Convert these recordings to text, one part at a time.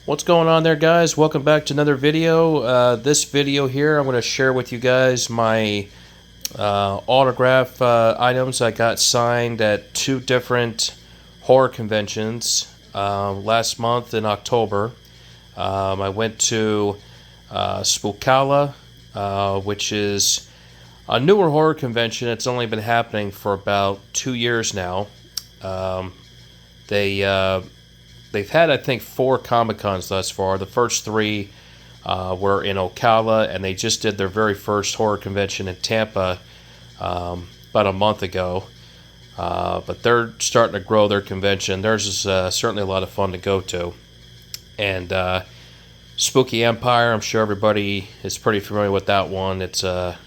What's going on there, guys? Welcome back to another video. This video here, I'm going to share with you guys my autograph items I got signed at two different horror conventions last month in October. I went to Spookala, which is a newer horror convention. It's only been happening for about 2 years now. They've had, I think, 4 Comic-Cons thus far. The first 3 were in Ocala, and they just did their very first horror convention in Tampa about a month ago. But they're starting to grow their convention. Theirs is certainly a lot of fun to go to. And Spooky Empire, I'm sure everybody is pretty familiar with that one. It's a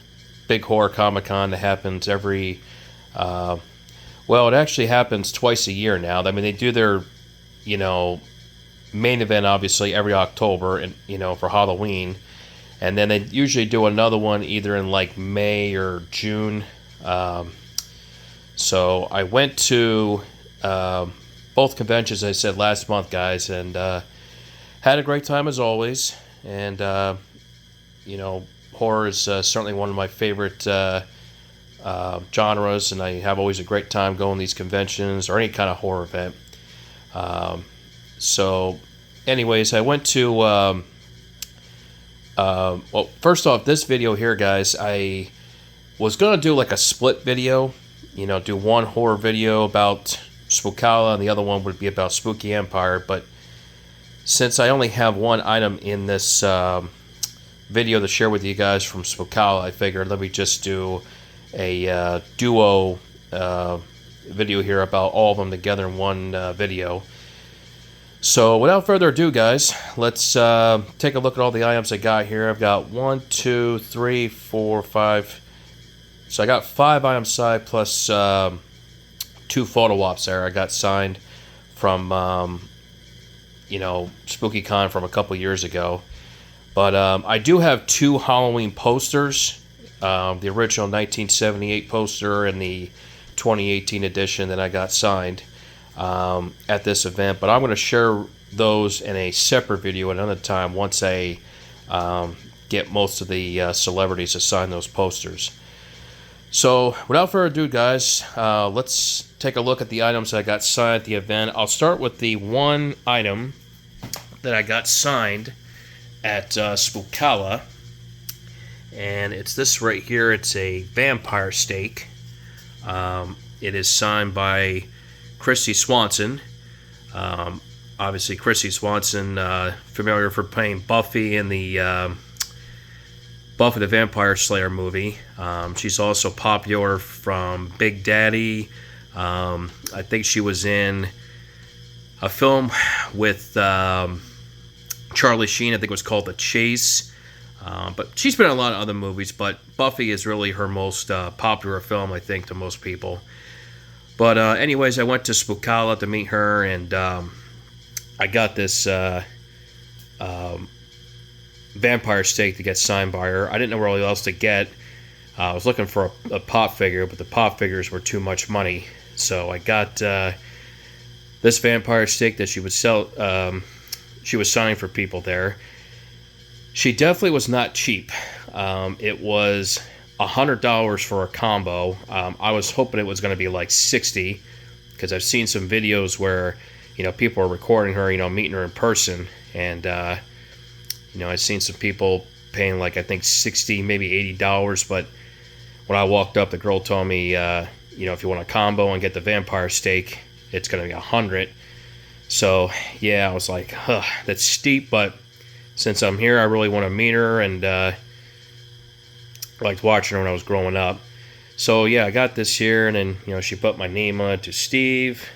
big horror Comic-Con that happens every... well, it actually happens twice a year now. I mean, they do their... main event obviously every October, and for Halloween, and then they usually do another one either in like May or June. So I went to both conventions, as I said, last month, guys, and had a great time as always. And horror is certainly one of my favorite genres, and I have always a great time going to these conventions or any kind of horror event. So anyways, I went to, well, first off, this video here, guys, I was going to do like a split video, do one horror video about Spookala and the other one would be about Spooky Empire, but since I only have one item in this video to share with you guys from Spookala, I figured let me just do a duo video here about all of them together in one video. So without further ado, guys, let's take a look at all the items I got here. I've got 1, 2, 3, 4, 5. So I got 5 items signed plus 2 photo ops there I got signed from SpookyCon from a couple years ago. But I do have 2 Halloween posters, the original 1978 poster and the 2018 edition that I got signed at this event, but I'm going to share those in a separate video another time once I get most of the celebrities to sign those posters. So without further ado, guys, let's take a look at the items I got signed at the event. I'll start with the one item that I got signed at Spookala, and it's this right here. It's a vampire stake. It is signed by Christy Swanson. Obviously, Christy Swanson, familiar for playing Buffy in the Buffy the Vampire Slayer movie. She's also popular from Big Daddy. I think she was in a film with Charlie Sheen. I think it was called The Chase. But she's been in a lot of other movies, but Buffy is really her most popular film, I think, to most people. But anyways, I went to Spookala to meet her, and I got this vampire stake to get signed by her. I didn't know what else to get. I was looking for a pop figure, but the pop figures were too much money. So I got this vampire stake that she would sell. She was signing for people there. She definitely was not cheap. It was $100 for a combo. I was hoping it was going to be like $60, because I've seen some videos where people are recording her, meeting her in person, and I've seen some people paying like, I think, $60, maybe $80. But when I walked up, the girl told me, if you want a combo and get the vampire stake, it's going to be $100. So yeah, I was like, that's steep, but since I'm here, I really want to meet her, and I liked watching her when I was growing up. So yeah, I got this here, and then she put my name on it to Steve.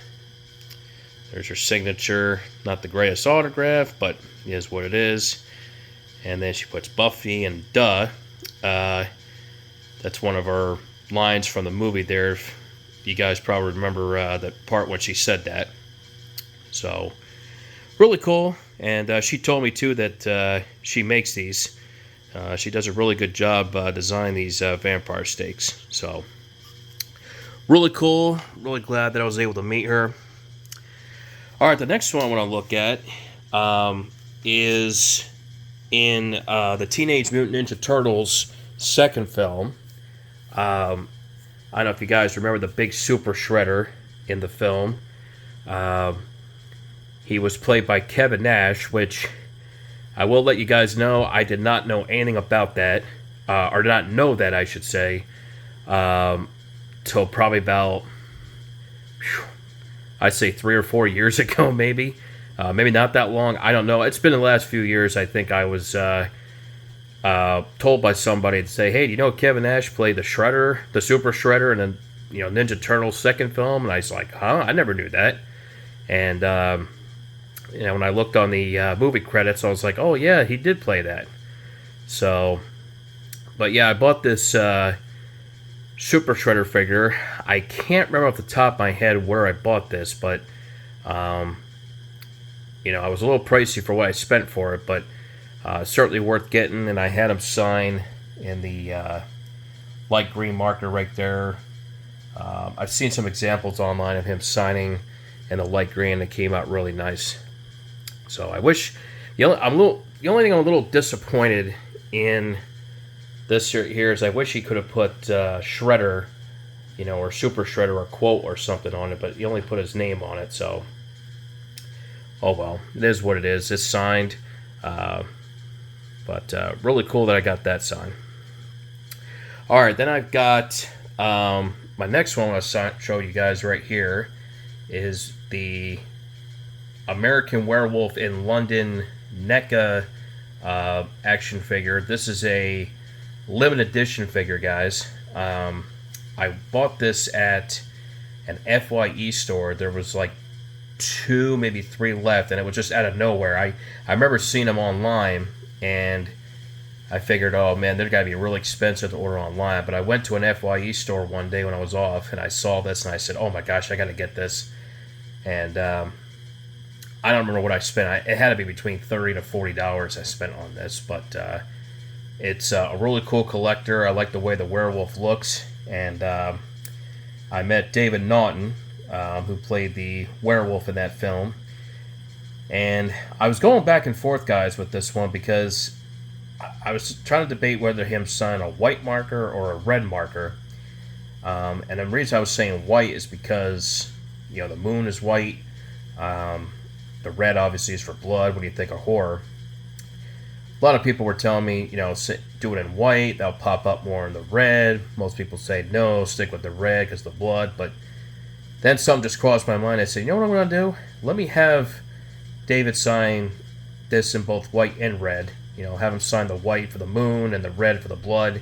There's her signature. Not the greatest autograph, but it is what it is. And then she puts Buffy and duh. That's one of her lines from the movie there. You guys probably remember the part when she said that. So really cool. And she told me too that she makes these. She does a really good job designing these vampire stakes. So really cool. Really glad that I was able to meet her. All right, the next one I want to look at is in the Teenage Mutant Ninja Turtles second film. I don't know if you guys remember the big Super Shredder in the film. He was played by Kevin Nash, which I will let you guys know I did not know anything about that, or did not know that, I should say, till probably about, I'd say 3 or 4 years ago, maybe. Maybe not that long. I don't know. It's been the last few years. I think I was told by somebody to say, "Hey, do you know Kevin Nash played the Shredder, the Super Shredder, in the Ninja Turtles second film?" And I was like, "Huh? I never knew that." And when I looked on the movie credits, I was like, "Oh yeah, he did play that." So, but yeah, I bought this Super Shredder figure. I can't remember off the top of my head where I bought this, but I was a little pricey for what I spent for it, but certainly worth getting. And I had him sign in the light green marker right there. I've seen some examples online of him signing in the light green that came out really nice. So I wish the only thing I'm a little disappointed in this here is I wish he could have put Shredder, or Super Shredder, or quote or something on it, but he only put his name on it. So, oh well, it is what it is. It's signed, but really cool that I got that signed. All right, then I've got my next one. I'll show you guys right here is the American Werewolf in London NECA action figure. This is a limited edition figure, guys. I bought this at an FYE store. There was like 2, maybe 3 left, and it was just out of nowhere. I remember seeing them online, and I figured, oh man, they're got to be really expensive to order online. But I went to an FYE store one day when I was off, and I saw this, and I said, oh my gosh, I got to get this. And I don't remember what I spent. It had to be between $30 to $40 I spent on this, but it's a really cool collector. I like the way the werewolf looks, and I met David Naughton, who played the werewolf in that film, and I was going back and forth, guys, with this one because I was trying to debate whether him sign a white marker or a red marker, and the reason I was saying white is because the moon is white. The red obviously is for blood when you think of horror. A lot of people were telling me, do it in white, that'll pop up more in the red. Most people say no, stick with the red because the blood. But then something just crossed my mind. I said, you know what I'm going to do? Let me have David sign this in both white and red. Have him sign the white for the moon and the red for the blood.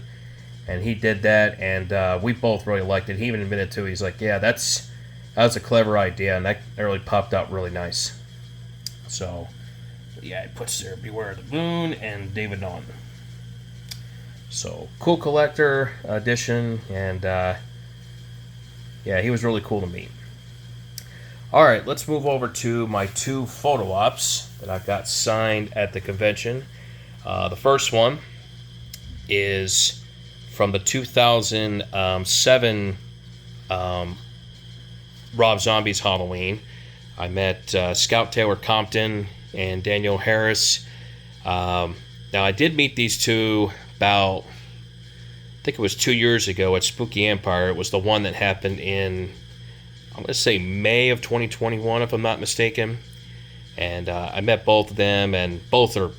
And he did that, and we both really liked it. He even admitted to it. He's like, yeah, that was a clever idea, and that really popped out really nice. So, yeah, it puts there Beware of the Moon and David Naughton. So, cool collector edition, and yeah, he was really cool to meet. Alright, let's move over to my 2 photo ops that I've got signed at the convention. The first one is from the 2007 Rob Zombie's Halloween. I met Scout Taylor Compton and Daniel Harris. Now, I did meet these two about, I think it was 2 years ago at Spooky Empire. It was the one that happened in, I'm going to say May of 2021, if I'm not mistaken. And I met both of them, and both are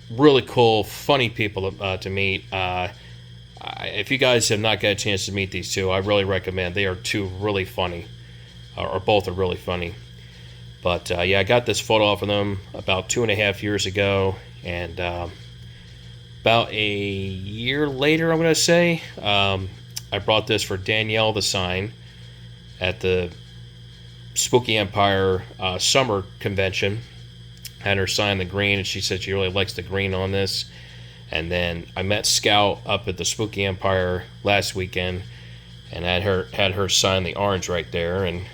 really cool, funny people to meet. If you guys have not got a chance to meet these two, I really recommend. They are two really funny, or both are really funny. But yeah, I got this photo off of them about 2.5 years ago, and about a year later, I'm going to say, I brought this for Danielle to sign at the Spooky Empire summer convention. Had her sign the green, and she said she really likes the green on this. And then I met Scout up at the Spooky Empire last weekend, and had her sign the orange right there, and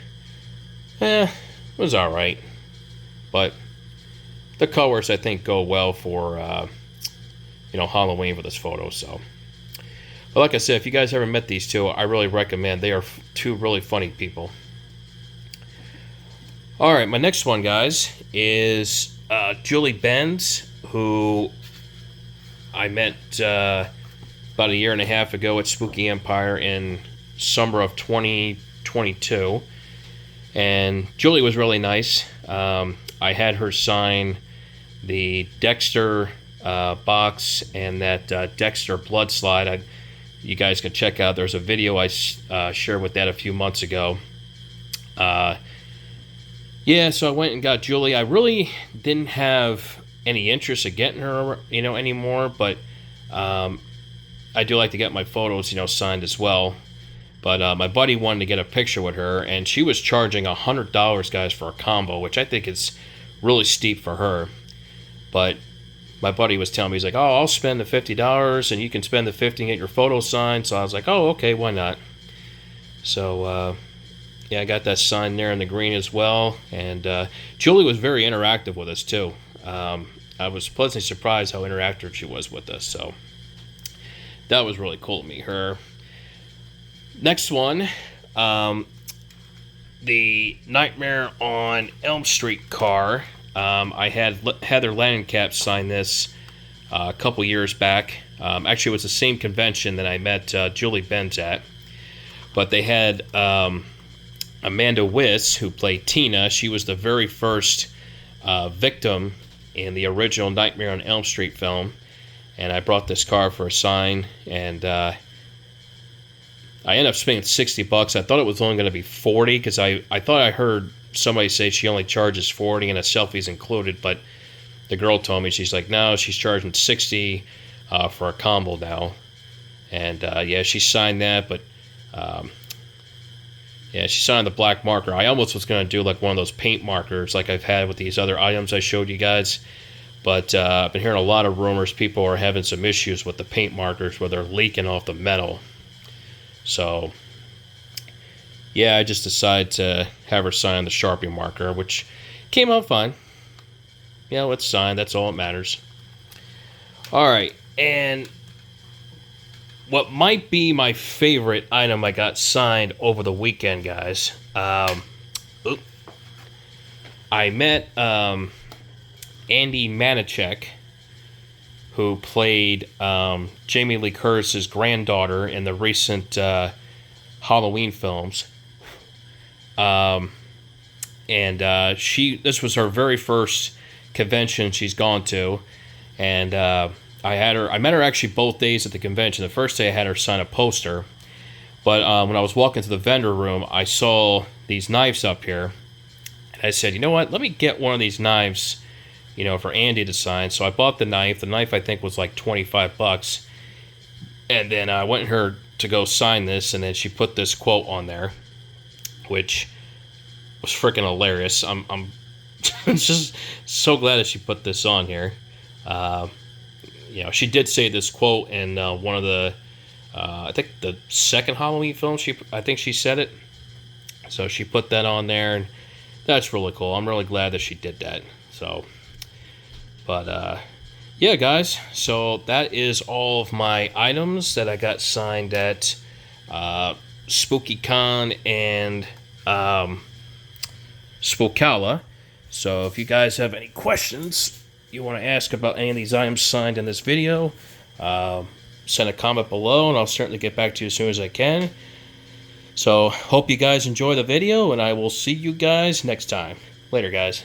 it was all right. But the colors, I think, go well for Halloween for this photo. So, but like I said, if you guys ever met these two, I really recommend. They are two really funny people. All right, my next one, guys, is Julie Benz, who I met about a year and a half ago at Spooky Empire in summer of 2022. And Julie was really nice. I had her sign the Dexter box and that Dexter blood slide. You guys can check out. There's a video I shared with that a few months ago. Yeah, so I went and got Julie. I really didn't have any interest in getting her, anymore. But I do like to get my photos, signed as well. But my buddy wanted to get a picture with her, and she was charging $100, guys, for a combo, which I think is really steep for her. But my buddy was telling me, he's like, oh, I'll spend the $50, and you can spend the $50 and get your photo signed. So I was like, oh, okay, why not? So, yeah, I got that sign there in the green as well. And Julie was very interactive with us, too. I was pleasantly surprised how interactive she was with us. So that was really cool to meet her. Next one, the Nightmare on Elm Street car. I had Heather Langenkamp sign this a couple years back. Actually, it was the same convention that I met Julie Benz at. But they had Amanda Wyss, who played Tina. She was the very first victim in the original Nightmare on Elm Street film. And I brought this car for a sign, and I ended up spending $60. I thought it was only going to be $40 because I thought I heard somebody say she only charges $40 and a selfie's included, but the girl told me, she's like, no, she's charging $60 for a combo now. And yeah, she signed that, but yeah, she signed the black marker. I almost was going to do like one of those paint markers like I've had with these other items I showed you guys. But I've been hearing a lot of rumors. People are having some issues with the paint markers where they're leaking off the metal. So, yeah, I just decided to have her sign the Sharpie marker, which came out fine. Yeah, it's signed. That's all that matters. All right, and what might be my favorite item I got signed over the weekend, guys. I met Andy Manichek, who played Jamie Lee Curtis's granddaughter in the recent Halloween films. And this was her very first convention she's gone to. And I met her actually both days at the convention. The first day I had her sign a poster. But when I was walking to the vendor room, I saw these knives up here. And I said, you know what, let me get one of these knives, for Andy to sign. So I bought the knife. The knife, I think, was like $25. And then I went her to go sign this, and then she put this quote on there, which was freaking hilarious. I'm just so glad that she put this on here. She did say this quote in one of the, I think the second Halloween film, I think she said it. So she put that on there, and that's really cool. I'm really glad that she did that. So, but yeah, guys. So that is all of my items that I got signed at SpookyCon and Spookala. So if you guys have any questions you want to ask about any of these items signed in this video, send a comment below, and I'll certainly get back to you as soon as I can. So hope you guys enjoy the video, and I will see you guys next time. Later, guys.